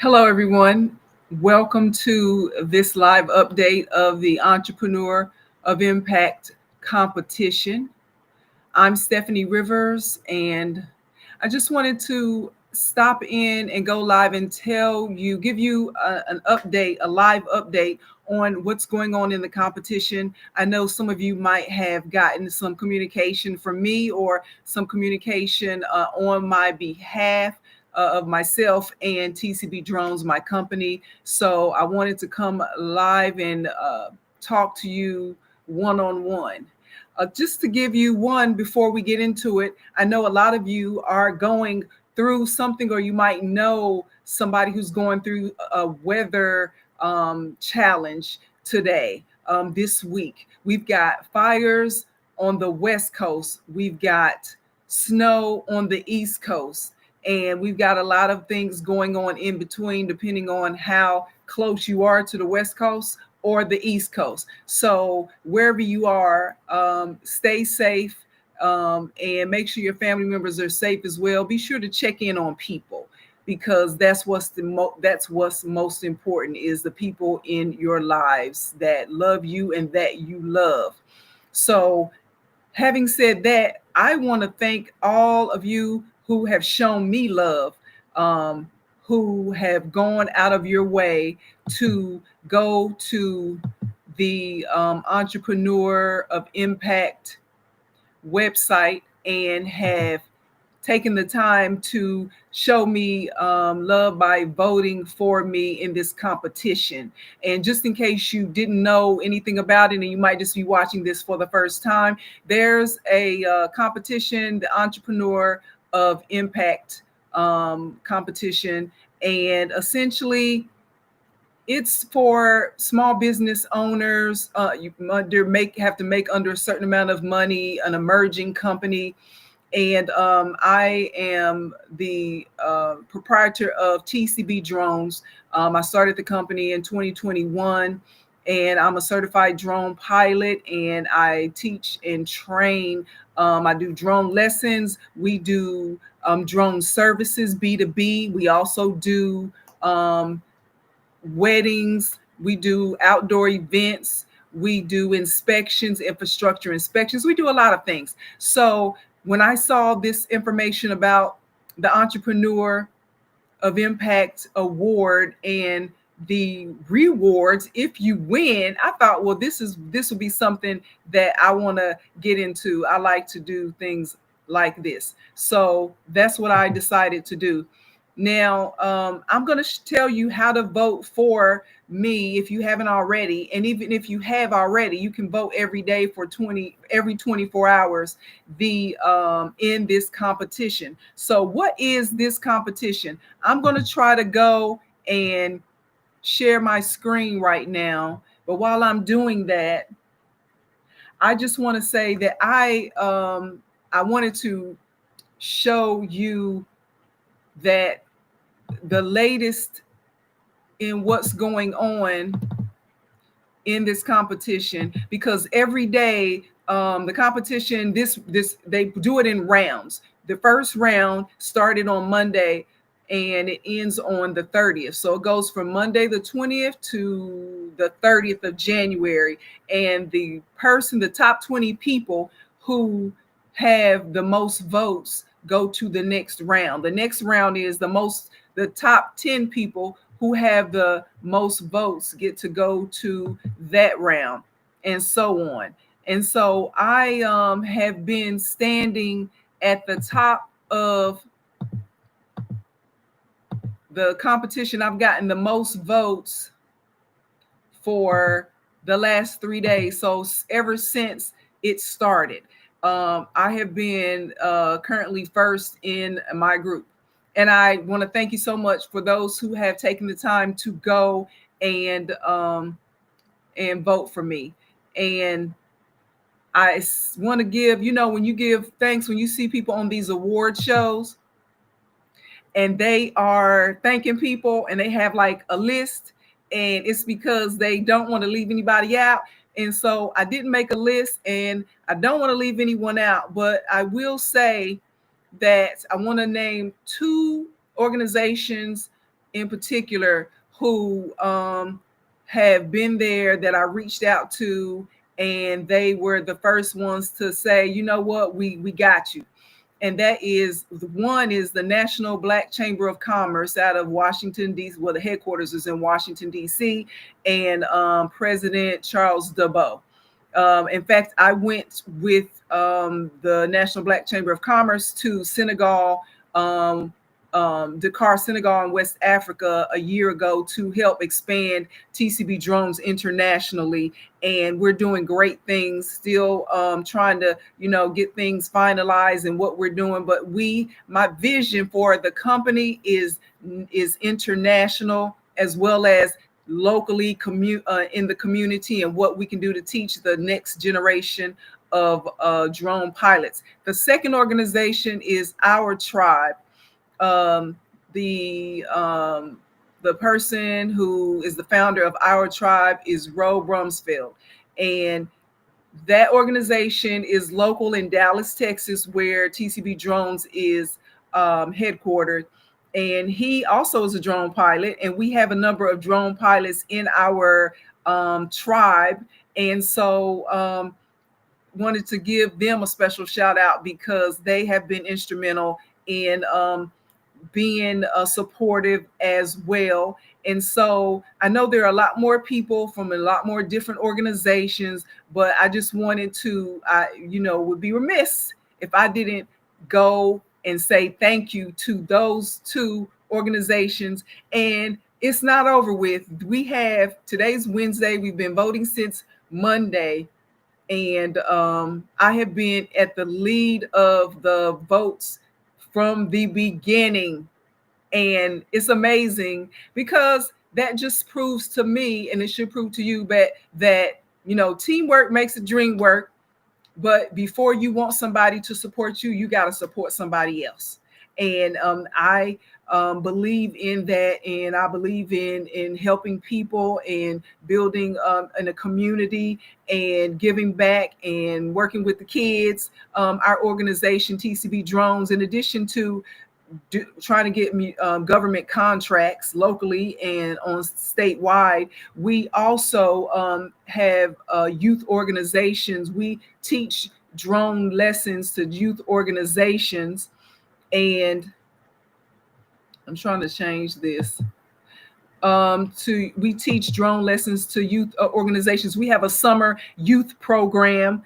Hello, everyone. Welcome to this live update of the Entrepreneur of Impact competition. I'm Steffanie Rivers, and I just wanted to stop in and go live and give you an update, a live update on what's going on in the competition. I know some of you might have gotten some communication from me or some communication on my behalf of myself and TCB Drones, my company. So I wanted to come live and talk to you one on one. Just to give you one before we get into it, I know a lot of you are going through something, or you might know somebody who's going through a weather challenge today, this week. We've got fires on the West Coast, we've got snow on the East Coast, and we've got a lot of things going on in between, depending on how close you are to the West Coast or the East Coast. So wherever you are, stay safe, and make sure your family members are safe as well. Be sure to check in on people, because that's what's most important, is the people in your lives that love you and that you love. So having said that, I want to thank all of you who have shown me love, um, who have gone out of your way to go to the Entrepreneur of Impact website and have taken the time to show me love by voting for me in this competition. And just in case you didn't know anything about it and you might just be watching this for the first time, there's a competition, the Entrepreneur of Impact competition. And essentially, it's for small business owners. You have to make under a certain amount of money, an emerging company, and I am the proprietor of TCB Drones. I started the company in 2021, and I'm a certified drone pilot, and I teach and train. I do drone lessons. We do drone services, B2B. We also do weddings. We do outdoor events. We do inspections, infrastructure inspections. We do a lot of things. So when I saw this information about the Entrepreneur of Impact Award and the rewards if you win, I thought, well, this will be something that I want to get into. I like to do things like this. So that's what I decided to do. Now, I'm going to tell you how to vote for me if you haven't already. And even if you have already, you can vote every day for every 24 hours in this competition. So what is this competition? I'm going to try to go and share my screen right now. But while I'm doing that, I just want to say that I wanted to show you that the latest in what's going on in this competition, because every day the competition, this they do it in rounds. The first round started on Monday and it ends on the 30th. So it goes from Monday the 20th to the 30th of January. And the top 20 people who have the most votes go to the next round. The next round is the top 10 people who have the most votes get to go to that round, and so on. And so I have been standing at the top of the competition. I've gotten the most votes for the last 3 days. So ever since it started, I have been currently first in my group. And I want to thank you so much for those who have taken the time to go and vote for me. And I want to give, when you give thanks, when you see people on these award shows and they are thanking people and they have like a list, and it's because they don't want to leave anybody out. And so I didn't make a list, and I don't want to leave anyone out, but I will say that I want to name two organizations in particular who have been there that I reached out to, and they were the first ones to say, you know what, we got you. And that is, one is the National Black Chamber of Commerce out of Washington, D.C. Well, the headquarters is in Washington, D.C., and President Charles DeBow. In fact, I went with the National Black Chamber of Commerce to Senegal, Dakar, Senegal, in West Africa a year ago to help expand TCB drones internationally. And we're doing great things, still trying to, get things finalized and what we're doing. But my vision for the company is international as well as locally in the community, and what we can do to teach the next generation of drone pilots. The second organization is Our Tribe. Um, the person who is the founder of Our Tribe is Ro Brumsfeld, and that organization is local in Dallas, Texas, where TCB Drones is headquartered. And he also is a drone pilot, and we have a number of drone pilots in our tribe. And so wanted to give them a special shout out because they have been instrumental in being supportive as well. And so I know there are a lot more people from a lot more different organizations, but I just wanted to, would be remiss if I didn't go and say thank you to those two organizations. And it's not over with. Today's Wednesday. We've been voting since Monday. And I have been at the lead of the votes from the beginning. And it's amazing because that just proves to me, and it should prove to you, that teamwork makes the dream work. But before you want somebody to support you, you got to support somebody else. And I believe in that, and I believe in helping people and building in a community and giving back and working with the kids. Our organization, TCB Drones, in addition to trying to get government contracts locally and on statewide, we also have youth organizations. We teach drone lessons to youth organizations, and I'm trying to change this. We teach drone lessons to youth organizations. We have a summer youth program.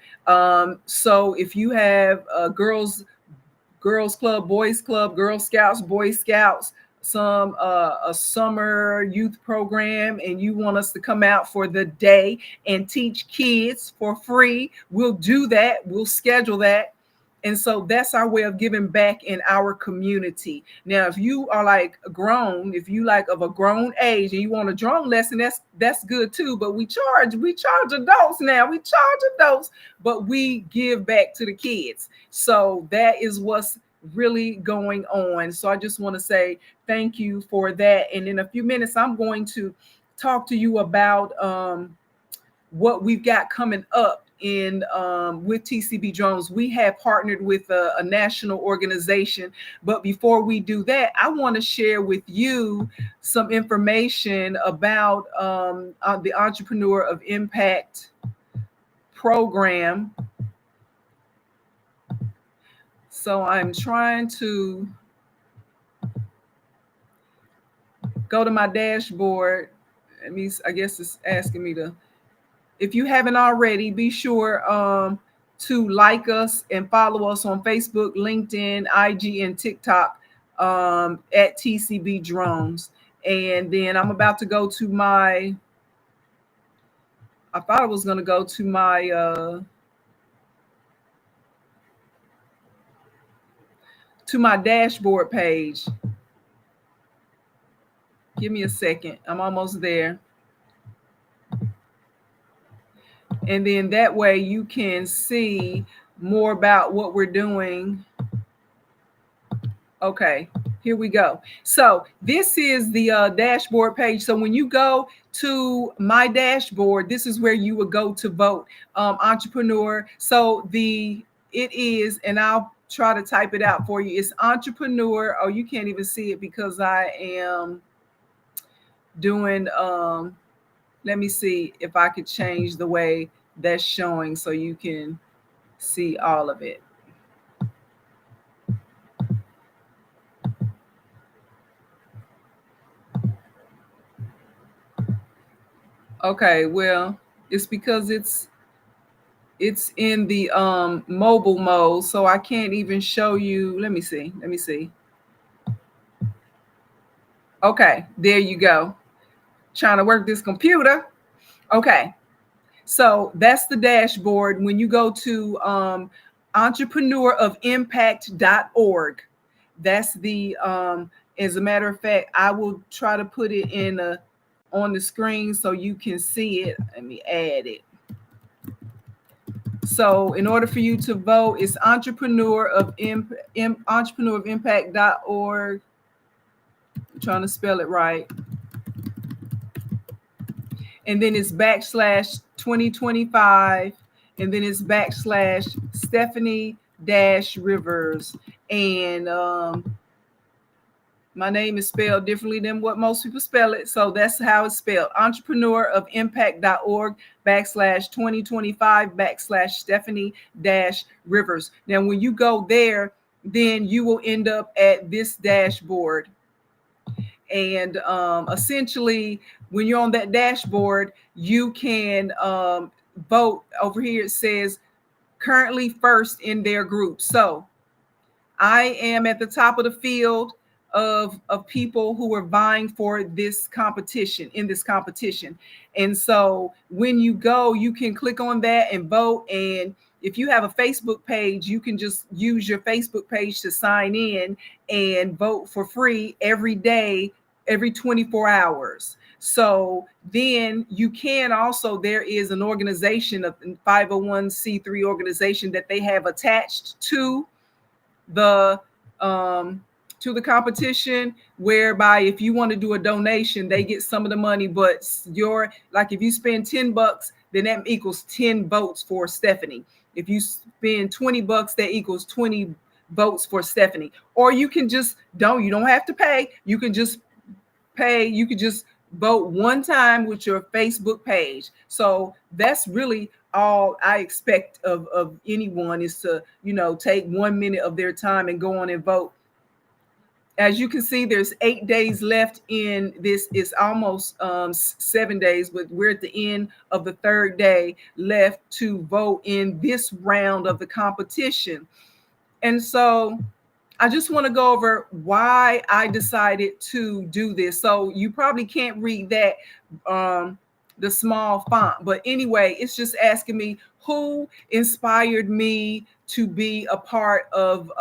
So if you have girls club, boys club, Girl Scouts, Boy Scouts, some a summer youth program, and you want us to come out for the day and teach kids for free, we'll do that. We'll schedule that. And so that's our way of giving back in our community. Now, if you are like grown, if you like of a grown age and you want a drone lesson, that's good too. But we charge adults now. We charge adults, but we give back to the kids. So that is what's really going on. So I just want to say thank you for that. And in a few minutes, I'm going to talk to you about what we've got coming up in with TCB Drones. We have partnered with a national organization, but before we do that, I want to share with you some information about the Entrepreneur of Impact program. So I'm trying to go to my dashboard. I guess it's asking me to. If you haven't already, be sure to like us and follow us on Facebook, LinkedIn, IG, and TikTok at TCB Drones. And then I'm about to go to I thought I was going to go to my dashboard page. Give me a second. I'm almost there. And then that way you can see more about what we're doing. Okay, here we go. So this is the dashboard page. So when you go to my dashboard, this is where you would go to vote entrepreneur. So it is, and I'll try to type it out for you. It's entrepreneur. Oh, you can't even see it because I am doing let me see if I could change the way that's showing so you can see all of it. Okay, well, it's because it's in the mobile mode, so I can't even show you. Let me see. Let me see. Okay, there you go. Trying to work this computer. Okay. So that's the dashboard. When you go to entrepreneurofimpact.org, that's the as a matter of fact, I will try to put it in on the screen so you can see it. Let me add it. So in order for you to vote, it's entrepreneurofimpact.org. I'm trying to spell it right. And then it's backslash 2025, and then it's backslash Steffanie dash Rivers. And my name is spelled differently than what most people spell it. So that's how it's spelled. Entrepreneurofimpact.org backslash 2025 backslash Steffanie dash Rivers. Now, when you go there, then you will end up at this dashboard. And essentially, when you're on that dashboard, you can vote. Over here it says currently first in their group. So I am at the top of the field of people who are vying for this competition, in this competition. And so when you go, you can click on that and vote. And if you have a Facebook page, you can just use your Facebook page to sign in and vote for free every day, every 24 hours. So then you can also, there is an organization, a 501c3 organization that they have attached the competition, whereby if you want to do a donation, they get some of the money, but like if you spend $10, then that equals 10 votes for Steffanie. If you spend $20, that equals 20 votes for Steffanie. Or you can just you don't have to pay. You can just vote one time with your Facebook page. So that's really all I expect of anyone, is to, take 1 minute of their time and go on and vote. As you can see, there's 8 days left in this. It's almost 7 days, but we're at the end of the third day left to vote in this round of the competition. And so I just want to go over why I decided to do this. So you probably can't read that, the small font, but anyway, it's just asking me who inspired me to be a part of,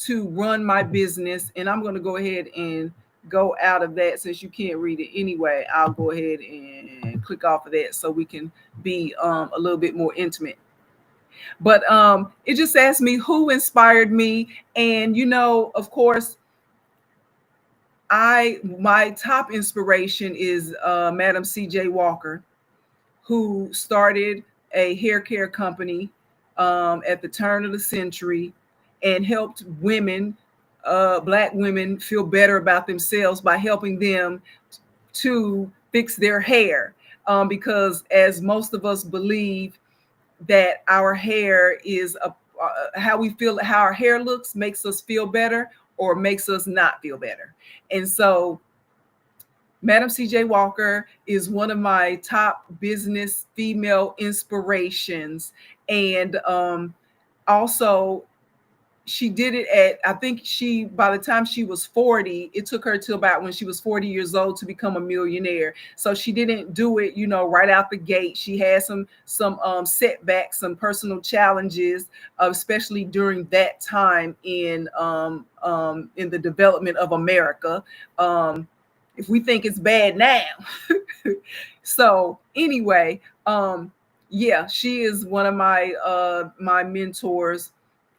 to run my business. And I'm going to go ahead and go out of that. Since you can't read it anyway, I'll go ahead and click off of that so we can be a little bit more intimate. But it just asked me who inspired me. And, of course, my top inspiration is Madam C.J. Walker, who started a hair care company at the turn of the century and helped women, Black women, feel better about themselves by helping them to fix their hair. Because as most of us believe, that our hair is how we feel, how our hair looks makes us feel better or makes us not feel better. And so Madam C.J. Walker is one of my top business female inspirations. And also, she did it I think by the time she was 40, it took her till about when she was 40 years old to become a millionaire. So she didn't do it, right out the gate. She had some setbacks, some personal challenges, especially during that time in the development of America. If we think it's bad now. So anyway, yeah, she is one of my mentors.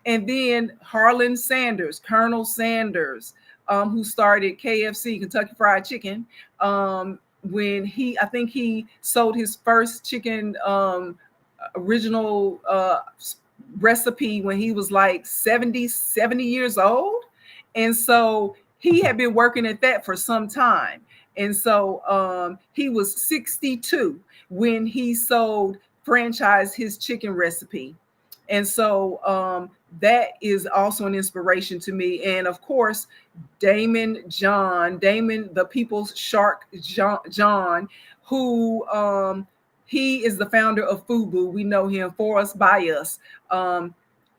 And then Harlan Sanders, Colonel Sanders, who started KFC, Kentucky Fried Chicken, when I think he sold his first chicken original recipe when he was like 70 years old. And so he had been working at that for some time. And so he was 62 when he sold, franchised his chicken recipe. And so that is also an inspiration to me. And of course, Damon, the People's Shark John, who he is the founder of FUBU. We know him, For Us By Us.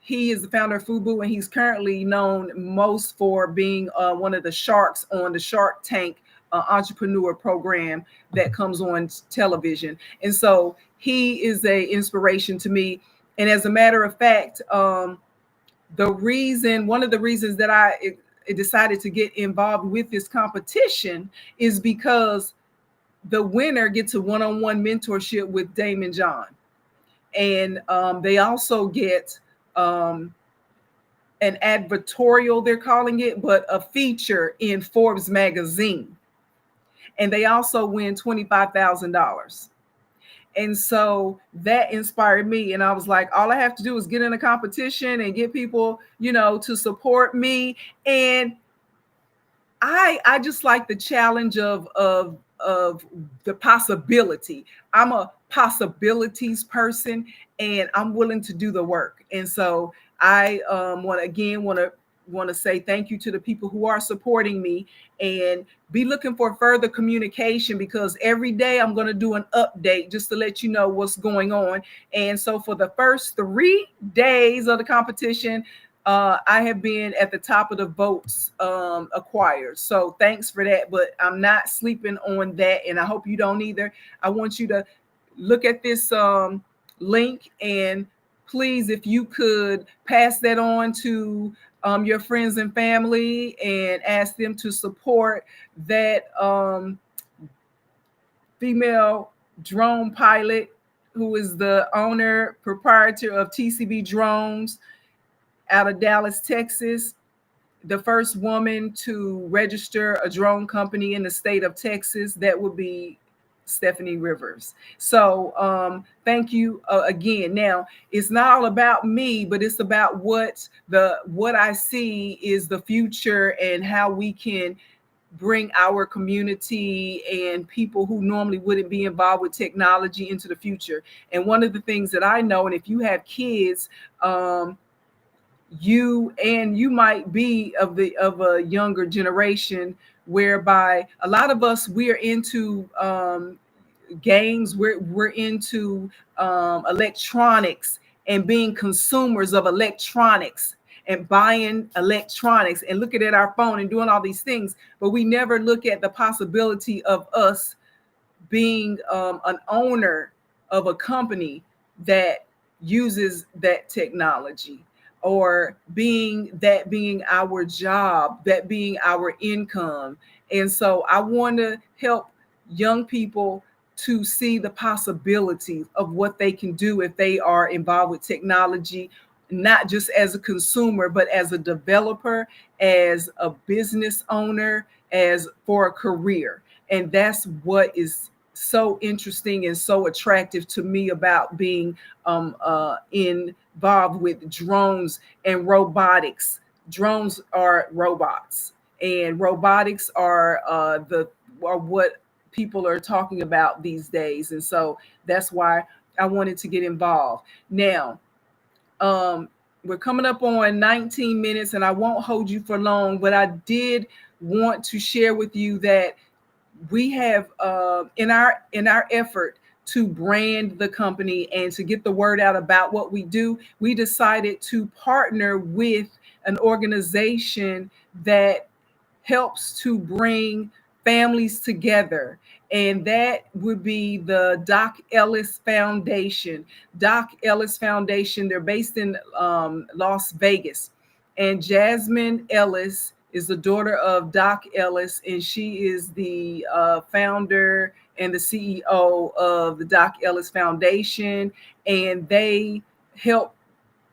He is the founder of FUBU, and he's currently known most for being one of the sharks on the Shark Tank entrepreneur program that comes on television. And so he is a inspiration to me. And as a matter of fact, one of the reasons that I decided to get involved with this competition is because the winner gets a one-on-one mentorship with Damon John. And they also get an advertorial, they're calling it, but a feature in Forbes magazine. And they also win $25,000. And so that inspired me. And I was like, all I have to do is get in a competition and get people, to support me. And I just like the challenge of the possibility. I'm a possibilities person, and I'm willing to do the work. And so I want to say thank you to the people who are supporting me, and be looking for further communication, because every day I'm going to do an update just to let you know what's going on. And so for the first 3 days of the competition, I have been at the top of the votes acquired. So thanks for that. But I'm not sleeping on that, and I hope you don't either. I want you to look at this link, and please, if you could pass that on to your friends and family, and ask them to support that female drone pilot who is the owner, proprietor of TCB Drones out of Dallas, Texas, the first woman to register a drone company in the state of Texas. That would be Steffanie Rivers. So thank you again. Now, it's not all about me, but it's about what I see is the future, and how we can bring our community and people who normally wouldn't be involved with technology into the future. And one of the things that I know, and if you have kids, you might be of a younger generation, whereby a lot of us, we're into games, we're into electronics, and being consumers of electronics, and buying electronics, and looking at our phone and doing all these things, but we never look at the possibility of us being an owner of a company that uses that technology, or being our job, that being our income. And so I want to help young people to see the possibilities of what they can do if they are involved with technology, not just as a consumer, but as a developer, as a business owner, as for a career. And that's what is so interesting and so attractive to me about being involved with drones and robotics. Drones are robots, and robotics are what people are talking about these days. And so that's why I wanted to get involved. Now, we're coming up on 19 minutes, and I won't hold you for long, but I did want to share with you that we have in our effort to brand the company and to get the word out about what we do, we decided to partner with an organization that helps to bring families together. And that would be the Doc Ellis Foundation. Doc Ellis Foundation, they're based in Las Vegas. And Jasmine Ellis is the daughter of Doc Ellis, and she is the founder and the CEO of the Doc Ellis Foundation. And they help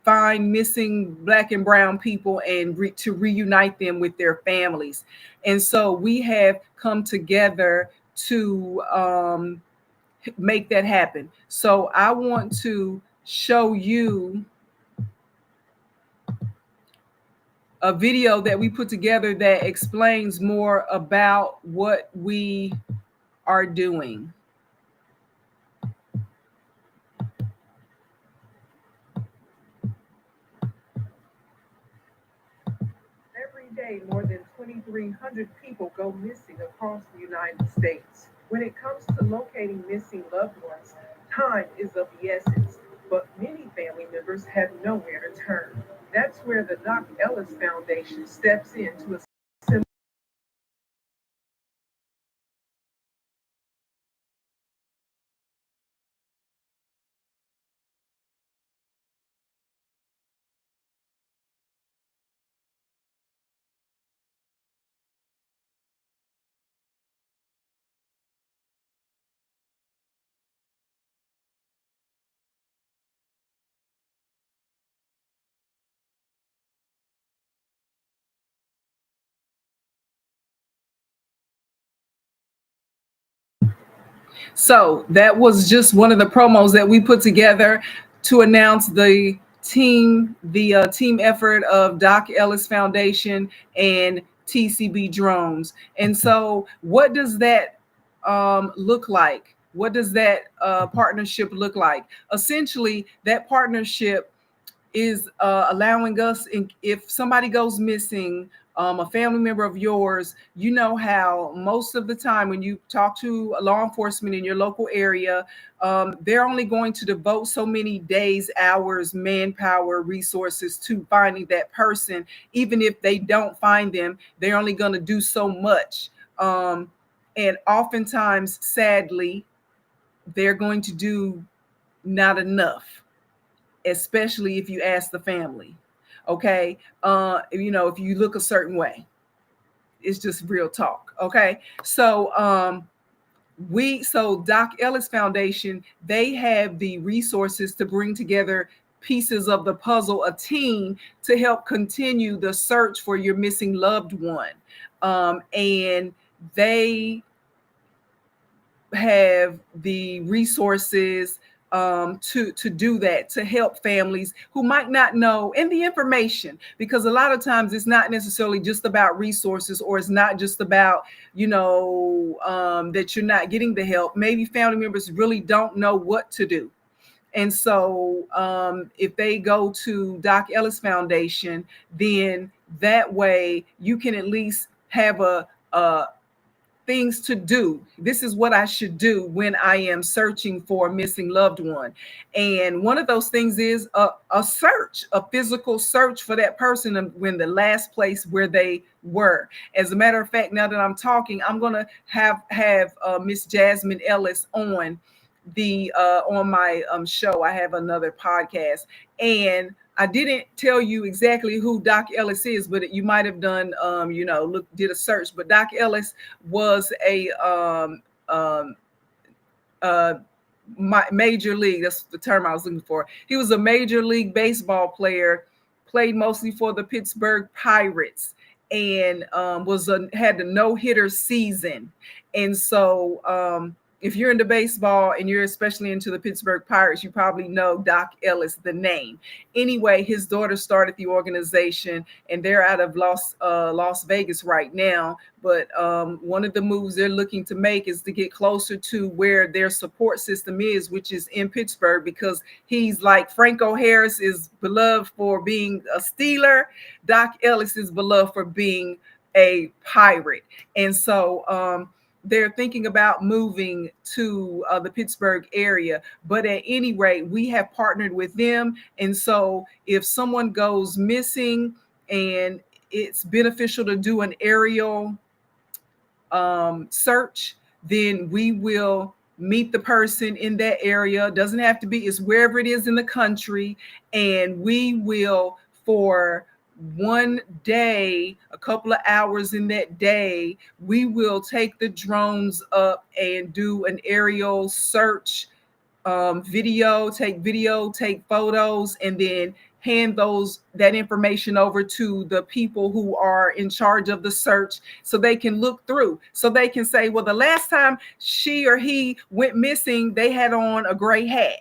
find missing Black and brown people and to reunite them with their families. And so we have come together to make that happen. So I want to show you a video that we put together that explains more about what we are doing. Every day, more than 2,300 people go missing across the United States. When it comes to locating missing loved ones, time is of the essence, but many family members have nowhere to turn. That's where the Doc Ellis Foundation steps in to assist. So that was just one of the promos that we put together to announce the team effort of Doc Ellis Foundation and TCB Drones. And so, what does that look like? What does that partnership look like? Essentially, that partnership is allowing us, if somebody goes missing, a family member of yours, you know how most of the time when you talk to law enforcement in your local area, they're only going to devote so many days, hours, manpower, resources to finding that person. Even if they don't find them, they're only going to do so much. And oftentimes, sadly, they're going to do not enough, especially if you ask the family. Okay. If you look a certain way, it's just real talk. Okay. So Doc Ellis Foundation, they have the resources to bring together pieces of the puzzle, a team to help continue the search for your missing loved one. And they have the resources to do that, to help families who might not know, and the information, because a lot of times it's not necessarily just about resources, or it's not just about that you're not getting the help. Maybe family members really don't know what to do. And so if they go to Doc Ellis Foundation, then that way you can at least have a things to do. This is what I should do when I am searching for a missing loved one. And one of those things is a search, a physical search for that person when the last place where they were. As a matter of fact, now that I'm talking, I'm going to have Miss Jasmine Ellis on my show. I have another podcast, and I didn't tell you exactly who Doc Ellis is, but you might have done, did a search. But Doc Ellis was a uh, major league. That's the term I was looking for. He was a major league baseball player, played mostly for the Pittsburgh Pirates, and had the no-hitter season. And so if you're into baseball and you're especially into the Pittsburgh Pirates, you probably know Doc Ellis, the name. Anyway, his daughter started the organization, and they're out of Las Vegas right now. But one of the moves they're looking to make is to get closer to where their support system is, which is in Pittsburgh, because he's like Franco Harris is beloved for being a Steeler. Doc Ellis is beloved for being a Pirate. And so they're thinking about moving to the Pittsburgh area. But at any rate, we have partnered with them. And so if someone goes missing and it's beneficial to do an aerial search, then we will meet the person in that area. Doesn't have to be, it's wherever it is in the country. And we will, for one day, a couple of hours in that day, we will take the drones up and do an aerial search, video, take photos, and then hand that information over to the people who are in charge of the search, so they can look through, so they can say, well, the last time she or he went missing, they had on a gray hat,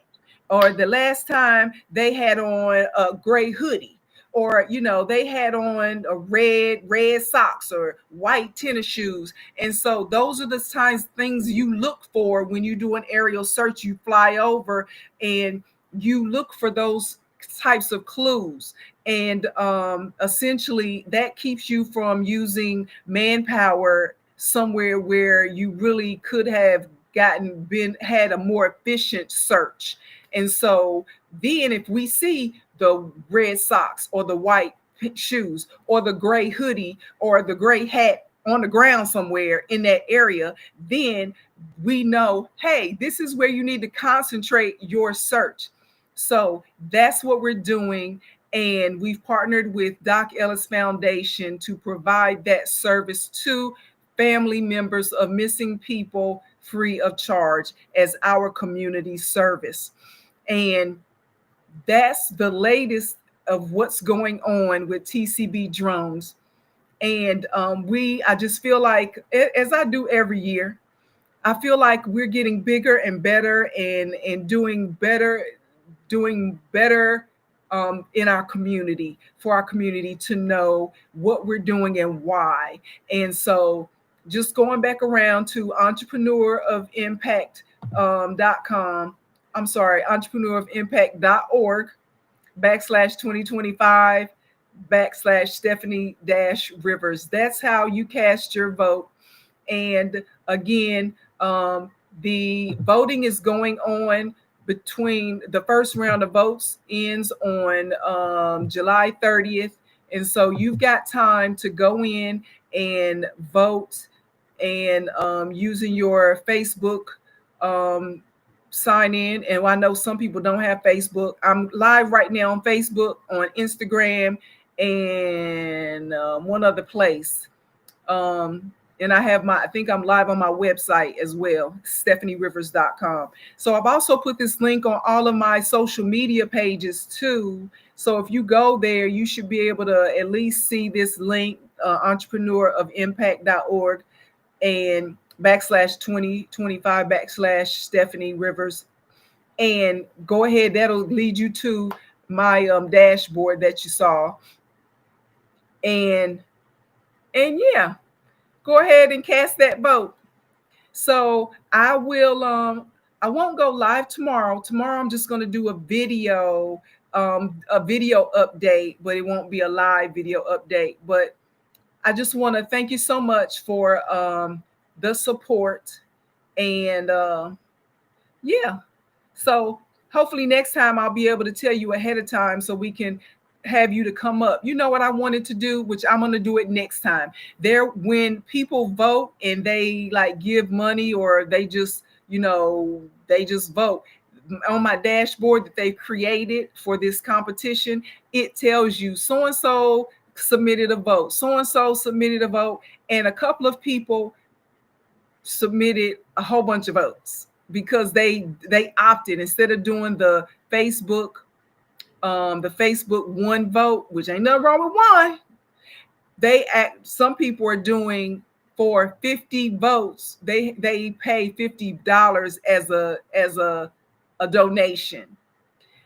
or the last time they had on a gray hoodie, or they had on a red socks or white tennis shoes. And so those are the things you look for when you do an aerial search. You fly over and you look for those types of clues. And essentially that keeps you from using manpower somewhere where you really could have had a more efficient search. And so then if we see the red socks or the white shoes or the gray hoodie or the gray hat on the ground somewhere in that area, then we know, hey, this is where you need to concentrate your search. So that's what we're doing. And we've partnered with Doc Ellis Foundation to provide that service to family members of missing people free of charge as our community service. And that's the latest of what's going on with TCB drones. And I just feel like, as I do every year, I feel like we're getting bigger and better and doing better in our community, for our community to know what we're doing and why. And so just going back around to entrepreneurofImpact.com, I'm sorry, entrepreneurofImpact.org /2025 /Steffanie-Rivers. That's how you cast your vote. And again, the voting is going on between the first round of votes ends on July 30th. And so you've got time to go in and vote, and using your Facebook sign in. And I know some people don't have Facebook. I'm live right now on Facebook, on Instagram, and one other place. And I think I'm live on my website as well, StephanieRivers.com. So I've also put this link on all of my social media pages too. So if you go there, you should be able to at least see this link, entrepreneurofImpact.org and /2025 /Steffanie-Rivers. And go ahead, that'll lead you to my dashboard that you saw. And yeah, go ahead and cast that vote. So I won't go live tomorrow. Tomorrow I'm just going to do a video update, but it won't be a live video update. But I just want to thank you so much for the support. And yeah, so hopefully next time I'll be able to tell you ahead of time so we can have you to come up. You know what I wanted to do, which I'm going to do it next time. When people vote and they like give money, or they just vote on my dashboard that they've created for this competition, it tells you so-and-so submitted a vote, so-and-so submitted a vote, and a couple of people submitted a whole bunch of votes because they opted, instead of doing the Facebook one vote, which ain't nothing wrong with one. Some people are doing, for 50 votes, they pay $50 as a donation.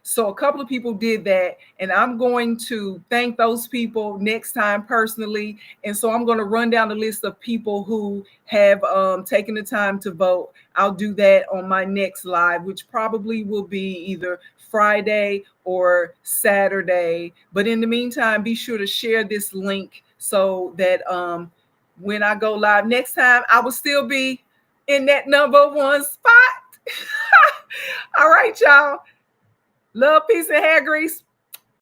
So a couple of people did that, and I'm going to thank those people next time personally. And so I'm going to run down the list of people who have taken the time to vote. I'll do that on my next live, which probably will be either Friday or Saturday. But in the meantime, be sure to share this link so that when I go live next time, I will still be in that number one spot. All right, y'all. Love, peace, and hair grease.